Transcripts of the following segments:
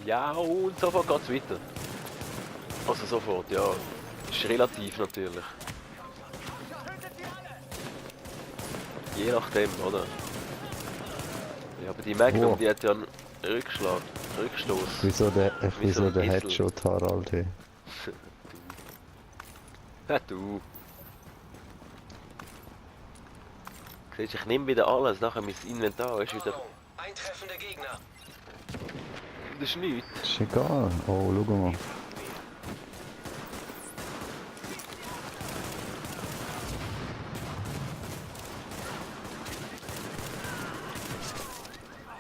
Ja, und sofort geht's weiter. Also sofort, ja. Ist relativ natürlich. Je nachdem, oder? Ja, aber die Magnum, Oh. die hat ja einen Rückstoß. Ich Wie bin so so ein der Esel. Headshot Harald hier. Ja, du. Siehst, ich nehme wieder alles, nachher mein Inventar ist wieder... Eintreffende Gegner. Das ist nichts. Ist egal. Oh, schau mal.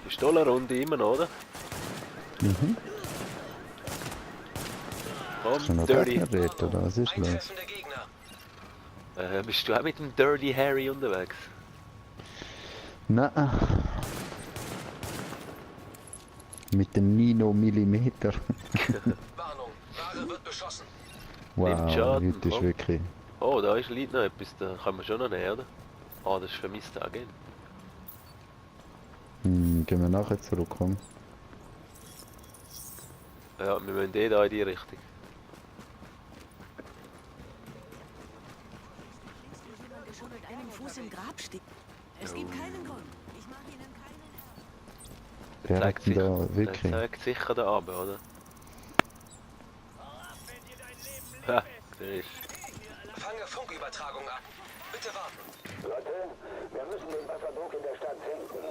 Pistolenrunde immer noch, oder? Mhm. Kannst du Komm, noch Dirty. Gegner reden, oder was ist los? Eintreffende Gegner. Bist du auch mit dem Dirty Harry unterwegs? Nein. Mit dem Nino Millimeter. Warnung. Ware wird beschossen. Wow, Nimmt Schaden, heute ist komm. wirklich... Oh, da ist liegt noch etwas, da kann man schon noch näher, oder? Ah, das ist vermisst Agent. Gehen wir nachher zurück, komm. Ja, wir müssen eh da in die Richtung. Jemand geschummelt einen Fuß im Grab steht. Es gibt keinen Grund. Ich mache Ihnen keinen. Der zeigt hat sich, da wirklich... der zeigt sicher da runter, oder? Ha, siehst Fange Funkübertragung ab. Bitte warten. Leute, wir müssen den Wasserdruck in der Stadt senken.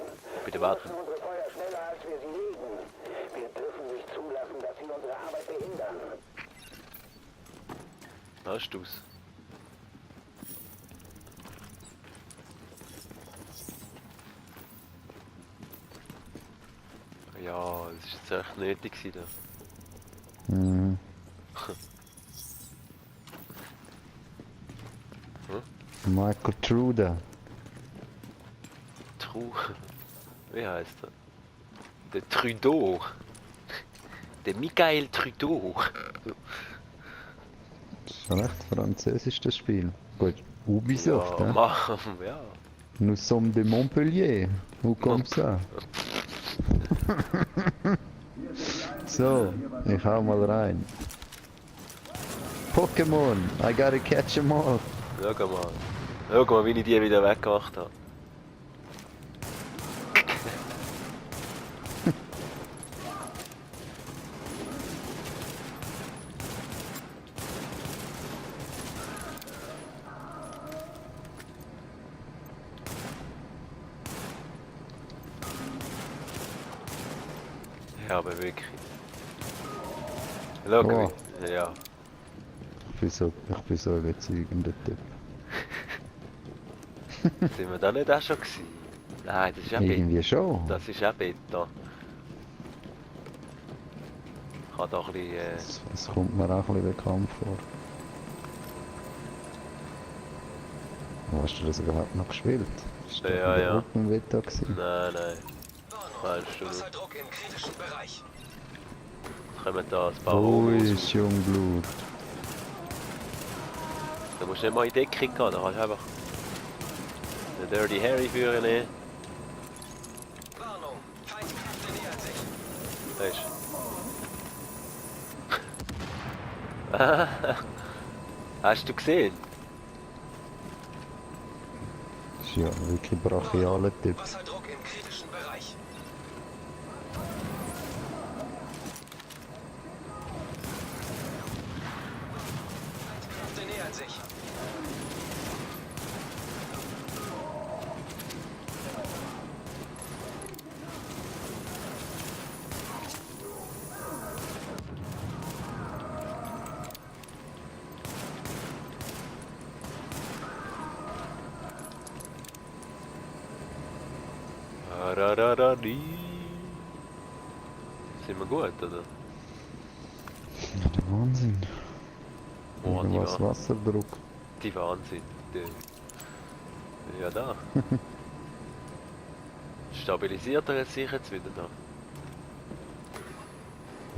Bitte Wir warten. nutzen unsere Feuer schneller, als wir sie legen. Wir dürfen nicht zulassen, dass sie unsere Arbeit behindern. Hast du's? Ja, das ist jetzt echt nötig gewesen. Da. Mhm. Michael Truda. Wie heißt er? Der Trudeau. Der Michael Trudeau. Das ist schon recht französisch, das Spiel. Gut, Ubisoft, Ja, ja. ja. Nous sommes de Montpellier. Où comme ça? So, ich hau mal rein. Pokémon, I gotta catch 'em all. Schau mal. Schau mal, wie ich die wieder weggemacht habe. Ja, aber wirklich. Schau Oh. wie. Ja. Ich bin so ein überzeugender Typ. Sind wir da nicht auch schon gewesen? Nein, das ist auch Beta. Irgendwie schon. Das ist auch Beta. Ich habe da ein bisschen... Das kommt mir auch ein bisschen bekannt vor. Hast du das überhaupt noch gespielt? Ist das Ja, in der ja. Open Beta gewesen? Nein, nein. Warnung. Meinst du nicht? Wasserdruck im kritischen Bereich. Kommen da ein paar Ui, Homos. ist Jungblut. Da musst du nicht mal in Deckung gehen, da kannst du einfach den Dirty Harry führen nehmen. Warnung. Feindkräfte nähern sich. Weißt du? Hast du gesehen? Das ist ja wirklich ein brachialer Typ. Wasserdruck im kritischen Bereich. Feindkräfte nähern sich. Rararari. Sind wir gut, oder? Ja, der Wahnsinn. Oh, die, Was Wasserdruck. die Wahnsinn. Ja, da. Stabilisiert er sich jetzt wieder da?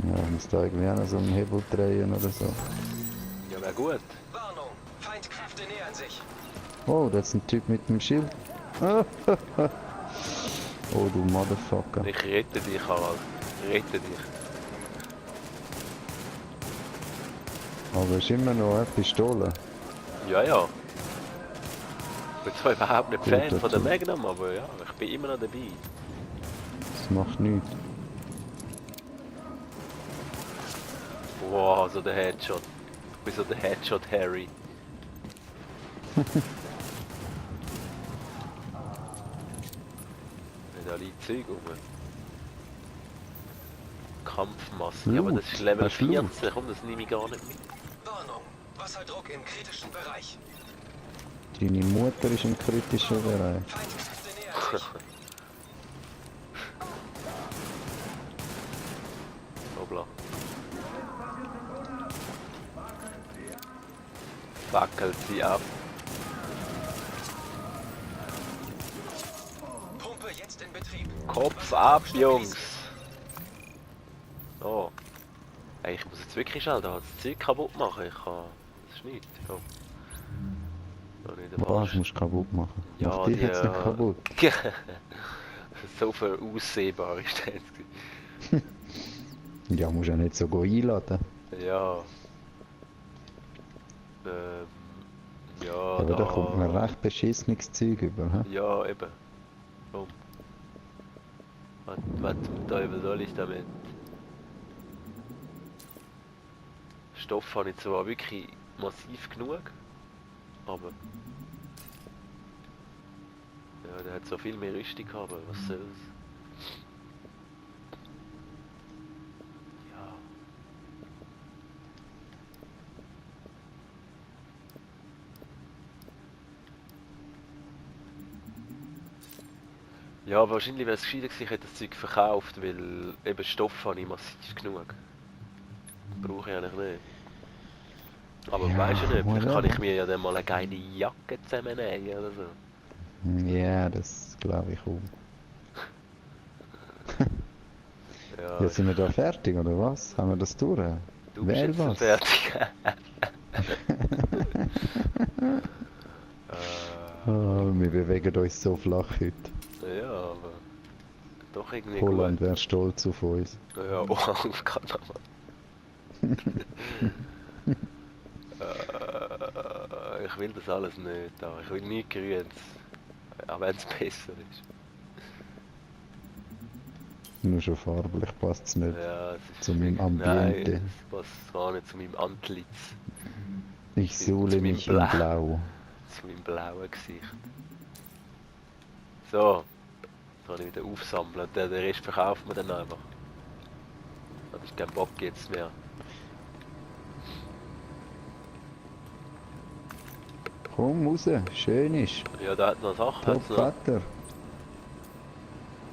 Ja, ich muss da irgendwie auch noch so einen Hebel drehen oder so. Ja, wäre gut. Warnung. Feindkräfte nähern sich. Oh, das ist ein Typ mit dem Schild. Oh, du Motherfucker. Ich rette dich, Harald. Ich rette dich. Aber es ist immer noch eine Pistole. Ja, ja. Ich bin zwar überhaupt nicht Fan Guter von der Typ. Magnum, aber ja, ich bin immer noch dabei. Das macht nichts. Wow, so der Headshot. Ich bin so der Headshot Harry. Nicht alle Zeug rum. Kampfmaske, ja, aber das ist Level Hast du Loot? 14, komm, das nehme ich gar nicht mit. Warnung. Wasserdruck im kritischen Bereich. Deine Mutter ist im kritischen Bereich. Feindkräfte nähern sich. Obla. Wackelt sie ab. Pumpe jetzt in Betrieb. Kopf ab, Jungs! Oh. Ey, ich muss jetzt wirklich schnell da das Zeug kaputt machen. Ich kann... Das ist nichts. Ja. Noch nicht der Was Arsch. musst du kaputt machen? Ja, Mach dich die, jetzt nicht kaputt. So viel aussehbar ist das gewesen. Ja, musst ja nicht so einladen. Ja. Ja, Aber da kommt man recht beschissenes Zeug über. He? Ja, eben. Komm. Was zum Teufel soll ich damit? Stoff habe ich zwar wirklich massiv genug, aber... Ja, der hat so viel mehr Rüstung gehabt, aber was soll's? Ja. Ja, wahrscheinlich wäre es gescheiter gewesen, ich hätte das Zeug verkauft, weil eben Stoff habe ich massiv genug. Brauche ich eigentlich nicht. Aber Ja, weisst du nicht, vielleicht kann whatever. ich mir ja dann mal eine geile Jacke zusammennähen oder so. Ja, das glaube ich auch. Ja, Jetzt sind wir da fertig, oder was? Haben wir das durch? du bist Wähl jetzt was. fertig. Oh, wir bewegen uns so flach heute. Ja, aber doch irgendwie Holland gut. wäre stolz auf uns. Ja, oh, kann aber. Ich will das alles nicht, aber ich will nie grün, auch wenn es besser ist. Nur schon farblich passt es nicht. Ja, es ist Zu meinem wirklich- Ambiente. Nein, das passt gar nicht zu meinem Antlitz, Ich zu suhle meinem mich in Blau. Blau. zu meinem blauen Gesicht. So, jetzt kann ich wieder aufsammeln und den Rest verkauft man dann einfach. Da habe ich keinen Bock jetzt mehr. Komm raus, schön ist. Ja, da hat noch Sachen, Top hat's noch. Wetter.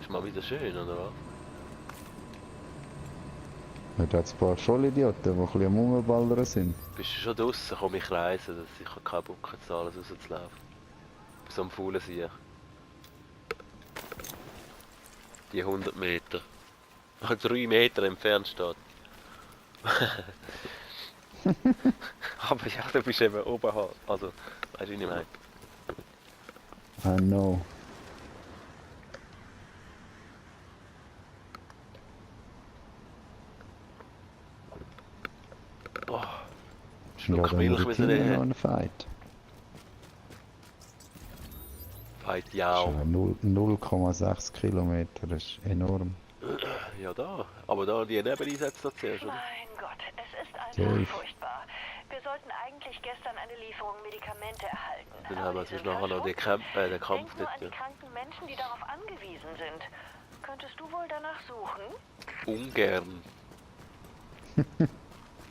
Ist mal wieder schön, oder was? Ja, da hat ein paar Vollidioten, die ein bisschen am Rumballern sind. Bist du schon draußen? Komm ich reisen, dass ich habe keinen Bock jetzt alles rauszulaufen. Bei so einem faulen Sieg. Die 100 Meter. 3 Meter entfernt steht. Aber ja, du bist eben oben halt. Also, weißt du, wie ich meine? I know. Oh, Ja, Schluck dann Milch wird müssen immer wir noch nehmen. ein Fight. Fight ja. Schon 0,6 Kilometer, das ist enorm. Ja, da. Aber da die Nebeneinsätze da zuerst, oder? Mein Gott, es ist einfach Safe. furchtbar. Wir sollten eigentlich gestern eine Lieferung Medikamente erhalten. Dann Aber haben wir die jetzt sind nachher noch den verschwunden. den Kampf Denk nur an dort. die Ja. kranken Menschen, die darauf angewiesen sind. Könntest du wohl danach suchen? Ungern.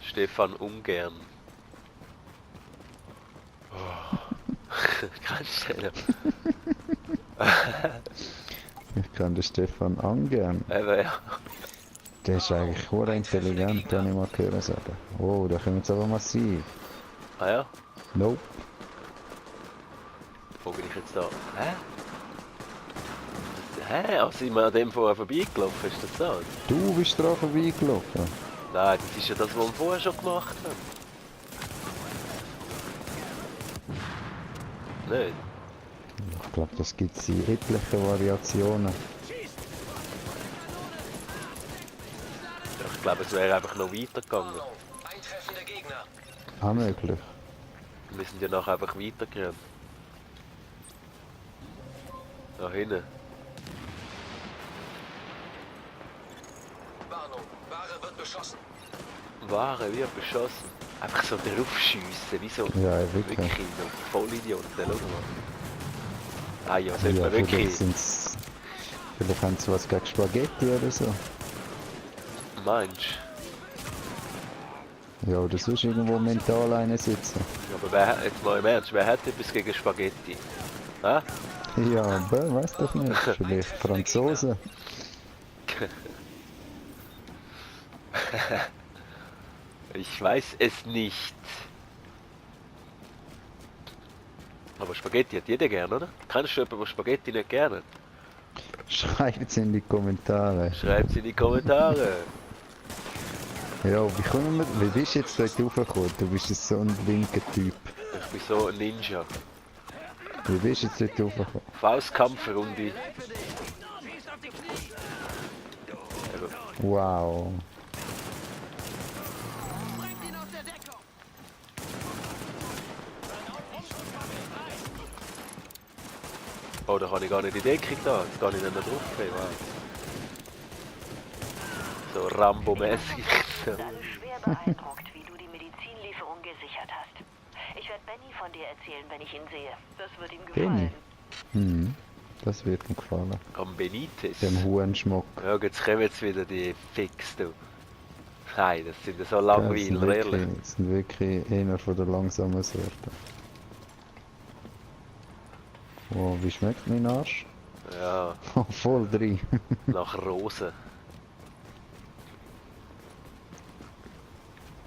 Stefan ungern. Oh. Kannst du den? Ich kann den Stefan angern. Eben, ja. Der ist eigentlich hure intelligent, habe ich mal gehört sagen. Oh, da kommen jetzt aber massiv. Ah ja, Nope. wo bin ich jetzt da? Hä? Also sind wir an dem vorher vorbeigelaufen, ist das so? Du bist dran vorbeigelaufen. Nein, das ist ja das, was wir vorher schon gemacht haben. Nicht? Ich glaube, das gibt es in etlichen Variationen. Ich glaube, es wäre einfach noch weitergegangen. Warnung. Eintreffende Gegner. Auch möglich. Wir sind ja nachher einfach weitergerannt. Da hinten. Warnung, Ware wird beschossen. Ware wird beschossen. Einfach so draufschiessen, wie so Ja, wirklich. wirklich so Vollidioten, schau mal. Ah ja, sollte Ja, man vielleicht wirklich. sind's... Vielleicht haben sie was gegen Spaghetti oder so. Meinst Ja, oder sonst irgendwo mental einen sitzen. du? Aber wer, jetzt mal im Ernst, wer hat etwas gegen Spaghetti? Hä? Ja, aber weiß doch nicht. Vielleicht Franzosen. Ich weiß es nicht. Aber Spaghetti hat jeder gern, oder? Kennst du jemanden, der Spaghetti nicht gerne hat? Schreibt's in die Kommentare. Schreibt es in die Kommentare. Ja, wie bist du jetzt dort raufgekommen? Du bist jetzt so ein linker Typ. Ich bin so ein Ninja. Wie bist du jetzt dort raufgekommen? Faustkampfrunde. Eben. Wow. Oh, da habe ich gar nicht die Deckung da. Jetzt kann ich nicht mehr drauf. Okay, wow. So Rambo-mäßig. Wir sind alle schwer beeindruckt, wie du die Medizinlieferung gesichert hast. Ich werde Benny von dir erzählen, wenn ich ihn sehe. Das wird ihm Benny? gefallen. Das wird mir gefallen. Am Benitez. Dem Hurenschmuck. Ja, jetzt kommen jetzt wieder die Fix, du. Nein, das sind ja so Das Langweiler, sind ehrlich. wirklich, das sind wirklich einer von der langsamen Sorten. Oh, wie schmeckt mein Arsch? Ja, Voll drin. nach Rosen.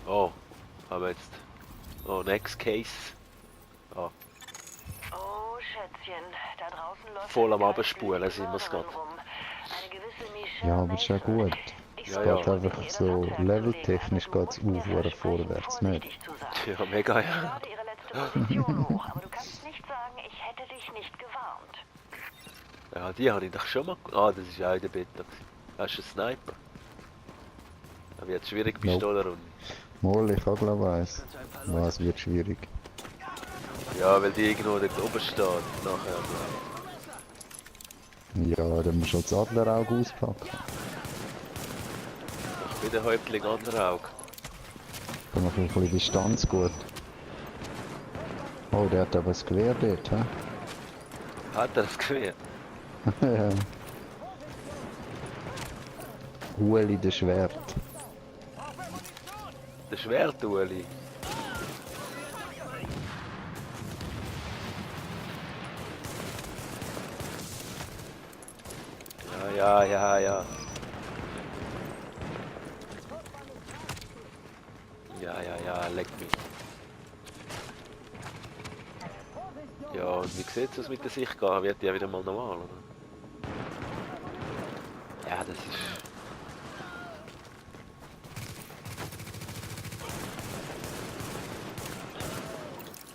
Oh, haben wir jetzt. Oh, next case. Oh, Oh, Schätzchen, da draußen läuft voll am eine Abspulen kaltblütige sind wir's Mörderin grad. rum. Eine gewisse Michelle Ja, aber ist ja Mason. gut. Ich Es Ja, wollte geht ja. schon mit einfach ihr so das Handwerk leveltechnisch zulegen, geht's aber du musst mir aufhören versprechen, vorwärts, nicht? vorsichtig zu sein. ja, mega, Ich ja. lade ihre letzte Position hoch, aber du kannst nicht sagen, ich hätte dich nicht gewarnt. Ja, die habe ich doch schon mal. Ah, das ist auch in der Beta. Hast du einen Sniper? Aber jetzt schwierig Nope. Pistolenrunde. Mal, ich auch glaube eins. Was wird schwierig. Ja, weil die irgendwo dort oben steht. Nachher. Ja, dann musst du das Adlerauge auspacken. Ich bin der Häuptling Anderauge. Dann mache ich ein bisschen Distanz gut. Oh, der hat aber das Gewehr dort, hä? Hat er das Gewehr? Ja. Ueli, der Schwert. Der Schwertueli. Ja, ja, ja, ja. Ja, ja, ja, leck mich. Ja, und wie sieht es aus mit der Sicht? Wird die ja wieder mal normal, oder? Ja, das ist...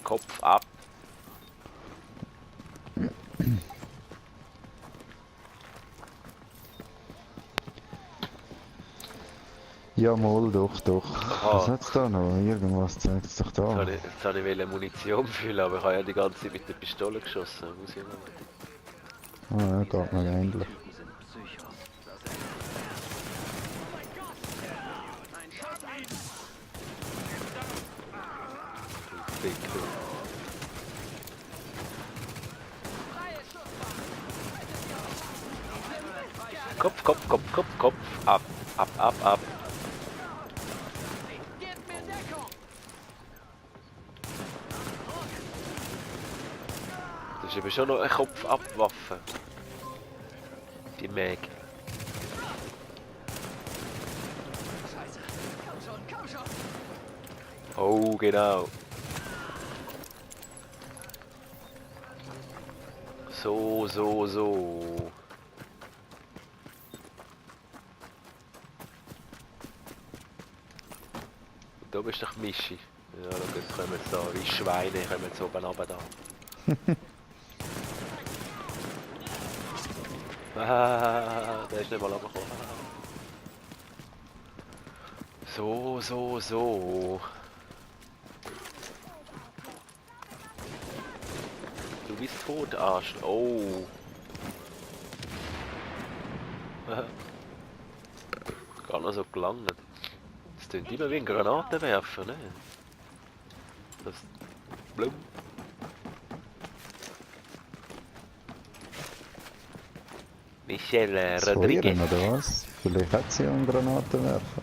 Kopf ab. Ja, mal, doch, doch. Aha. Was hat's da noch? Irgendwas zeigt es doch Jetzt da. habe ich wollte Munition füllen, aber ich habe ja die ganze Zeit mit der Pistole geschossen. Muss ich noch. Ah, ja, geht noch ähnlich. Fick, du. Kopf, Kopf, Kopf, Kopf, Kopf. Ab, ab, ab, ab. Das ist eben schon noch eine Kopf-Ab-Waffe. Die Mag. Oh, genau. So, so, so. Da bist doch Mischi. Ja, schau, jetzt kommen jetzt da, wie Schweine kommen jetzt oben runter da. Ah, der ist nicht mal runtergekommen. So, so, so. bist tot, Arsch. Oh. Gar noch so gelangt. Das klingt immer wie ein Granatenwerfer, ne? Das... Blum. Michelle Das Rodriguez. Feuern, oder was? Vielleicht hat sie ja einen Granatenwerfer.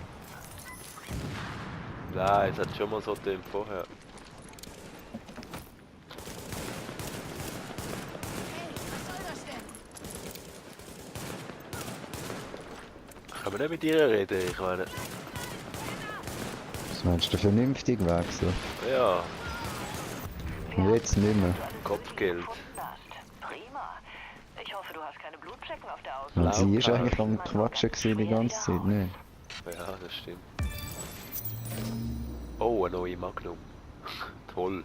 Nein, es hat schon mal so getönt vorher. Kann man nicht mit ihr reden? Ich meine... Was meinst du, vernünftig wechseln? Ja, Jetzt nicht mehr. Kopfgeld. Prima. Ich hoffe, du hast keine Blutflecken auf der Und Außenwand. sie ist eigentlich am Quatschen gewesen die ganze Zeit, ne? Ja, das stimmt. Oh, eine neue Magnum. Toll.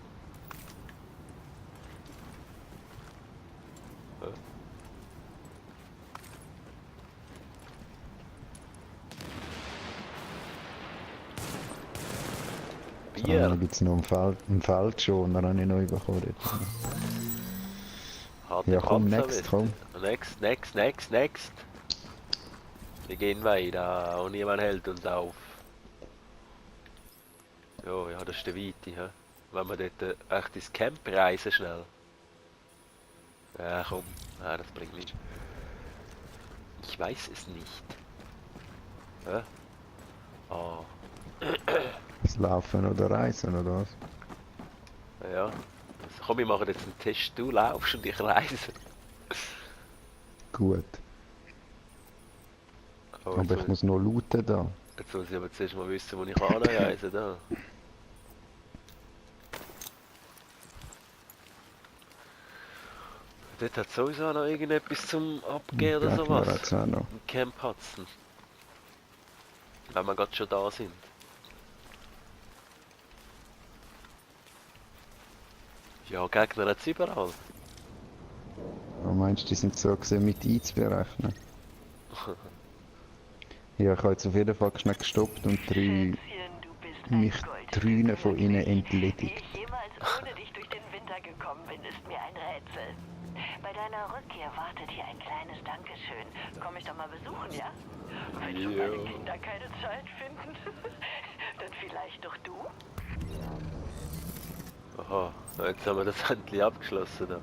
Bier. Da gibt es noch einen Feldschoner, habe ich neu bekommen. dort. Harte Ja, komm, Panzer next, mit. komm. Next. Wir gehen weiter und niemand hält uns auf. Ja, das ist der Weite, hä? Wenn wir dort echt ins Camp reisen schnell. Ja, komm. Ja, das bringt nichts. Ich weiß es nicht. Hä? Ah. Das Laufen oder Reisen, oder was? Ja. Also, komm, wir machen jetzt einen Test. Du laufst und ich reise. Gut. Oh, Aber ich muss noch looten da. Jetzt muss ich aber zuerst mal wissen, wo ich anreise. Da. Dort hat sowieso auch noch irgendetwas zum Abgehen oder sowas. Hat's auch noch. Im Camp Hudson. Wenn wir gerade schon da sind. Ja, Gegner hat es überall. Du meinst, die sind so gesehen mit einzuberechnen? Ja, ich habe jetzt auf jeden Fall schnell gestoppt und Schätzchen, du bist ein mich Goldstück. 3 von ihnen entledigt. Wie ich jemals ohne dich durch den Winter gekommen bin, ist mir ein Rätsel. Bei deiner Rückkehr wartet hier ein kleines Dankeschön. Komm ich doch mal besuchen, ja? Wenn schon meine Kinder keine Zeit finden, dann vielleicht doch du? Aha, jetzt haben wir das endlich abgeschlossen. Da.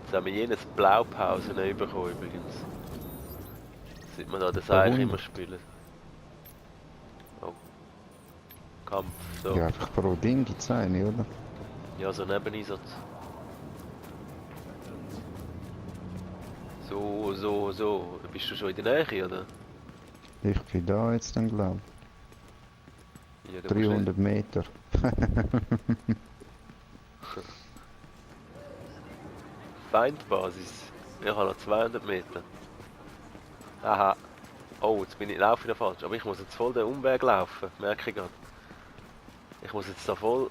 Jetzt haben wir jenes Blaupausen bekommen übrigens. Sieht man da das eigentlich immer spielen. Oh. Kampf, so. Ja, einfach pro Ding gibt es eine, oder? Ja, so Nebeneinsatz. So. Bist du schon in der Nähe, oder? Ich bin da jetzt dann, glaube Ja, ich. 300 Meter. Feindbasis. Ich habe noch 200 Meter. Aha. Oh, jetzt laufe ich noch falsch. Aber ich muss jetzt voll den Umweg laufen. Merke ich gerade. Ich muss jetzt da voll...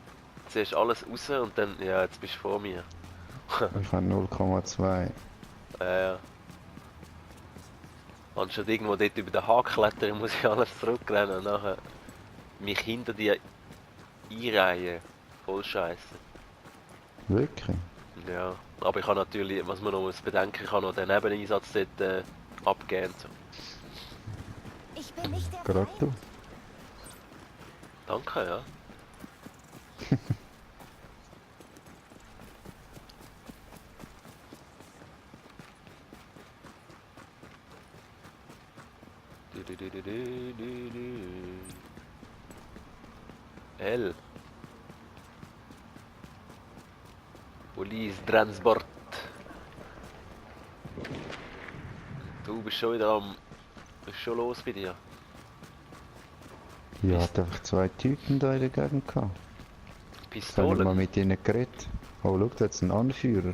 Zuerst alles raus und dann... Ja, jetzt bist du vor mir. Ich habe 0,2. Ja. Anstatt irgendwo dort über den Haken klettern, muss ich alles zurückrennen und nachher mich hinter die einreihen. Voll scheiße. Wirklich? Ja. Aber ich habe natürlich, was man noch muss bedenken, ich habe noch den Nebeneinsatz dort abgegeben. So. Ich bin nicht der Gerade Feind. du. Danke, ja. L. Police Transport. Du bist schon wieder am... Ist schon los bei dir? Ja, hat einfach 2 Typen da in der Gegend gehabt. Habe ich mal Pistolen? mit ihnen geredet. Oh, schau, da ist ein Anführer.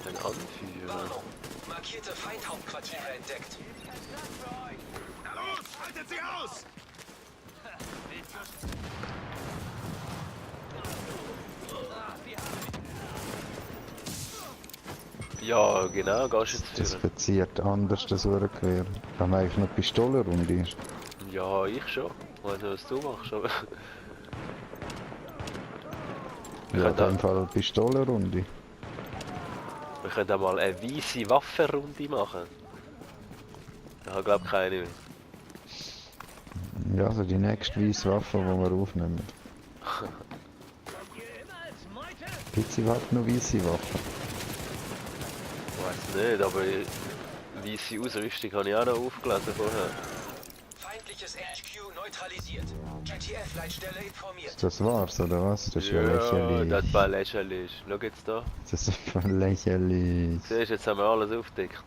Ein Anführer. Warnung. Markierte Feindhauptquartiere entdeckt. Ja, genau, gehst jetzt Das führen. verziert anders, das Uhrengewehr. Haben wir eigentlich noch Pistolenrunde? Ja, ich schon. Ich weiß nicht, was du machst, aber... Ja, in dem Fall Pistolenrunde. Wir können auch mal eine weisse Waffenrunde machen. Ich habe glaube keine mehr. Ja, also die nächste weisse Waffe, die wir aufnehmen. Gibt's überhaupt noch weisse Waffen? Ich weiß nicht, aber weisse Ausrüstung habe ich auch noch aufgelesen vorher. Feindliches HQ neutralisiert. KTF-Leitstelle informiert. Das war's, oder was? Das ist ja Ja, lächerlich. das war lächerlich. Schau jetzt da. Das ist einfach lächerlich. Siehst du, jetzt haben wir alles aufgedeckt.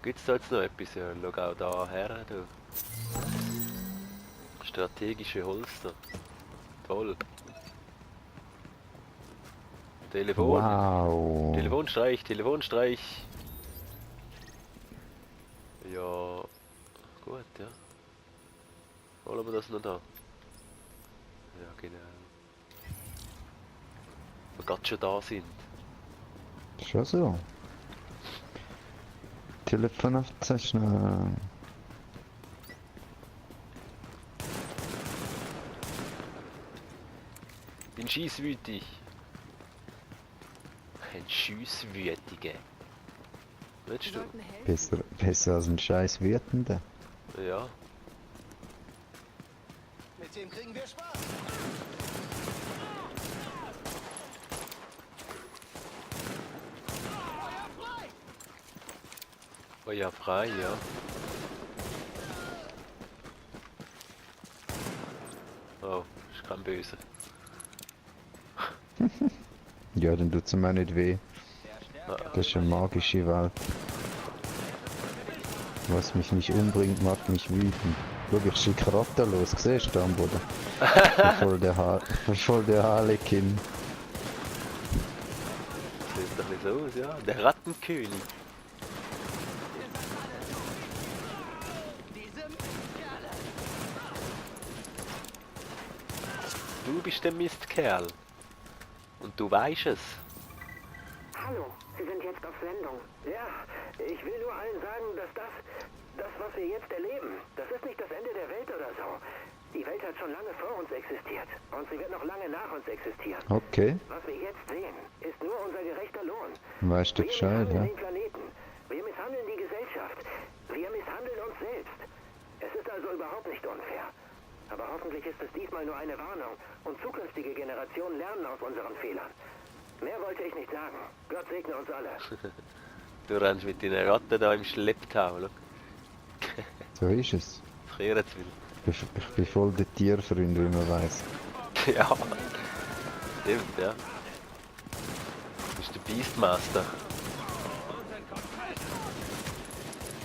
Gibt es da jetzt noch etwas? Ja, schau auch da her. Du. Strategische Holster. Toll. Telefon. Wow. Telefonstreich, Telefonstreich. Ja. Gut, ja. Holen wir das noch da? Ja, genau. Wir gerade schon da sind. Schon so. Telefon aufzeichnen. Bin schießwütig. Ein Schießwütiger. Willst du? Besser als ein scheiß Wütender. Ja. Mit dem kriegen wir Spaß. Oh ja, frei, ja. Oh, ist kein Böse. Ja, dann tut's ihm auch nicht weh. Das ist eine magische Welt. Was mich nicht umbringt, macht mich wütend. Schau, ich schicke Ratten los, siehst du da am Boden? Voll der Harlekin. Sieht doch nicht so aus, ja. Der Rattenkönig. Du bist der Mistkerl. Und du weißt es. Hallo, Sie sind jetzt auf Sendung. Ja, ich will nur allen sagen, dass das, was wir jetzt erleben, das ist nicht das Ende der Welt oder so. Die Welt hat schon lange vor uns existiert und sie wird noch lange nach uns existieren. Okay, Was wir jetzt sehen, ist nur unser gerechter Lohn. weißt du Wir Bescheid, misshandeln ja? den Planeten. Wir misshandeln die Gesellschaft. Wir misshandeln uns selbst. Es ist also überhaupt nicht unfair. Aber hoffentlich ist es diesmal nur eine Warnung und zukünftige Generationen lernen aus unseren Fehlern. Mehr wollte ich nicht sagen. Gott segne uns alle. Du rennst mit deinen Ratten da im Schlepptau. Schau. So ist es. Frieren zu Ich bin voll der Tierfreund, wie man weiß. will. Ja. Stimmt, ja. Du bist der Beastmaster.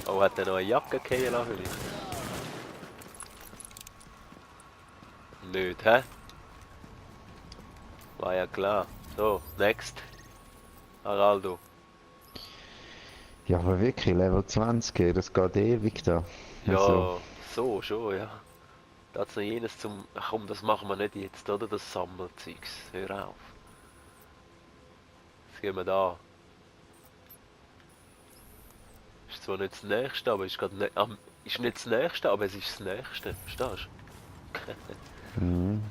Oh, hat er noch eine Jacke fallen lassen vielleicht? Nicht, hä? War ja klar. So, next. Araldo. Ja, aber wirklich, Level 20, das geht ewig da. Ja, Also, so schon, ja. Da hat's noch jenes zum... Ach komm, das machen wir nicht jetzt, oder? Das Sammelzeugs. Hör auf. Jetzt gehen wir da. Ist zwar nicht das nächste, aber ist gerade ist nicht das nächste, aber es ist das nächste. Verstehst du? mhm.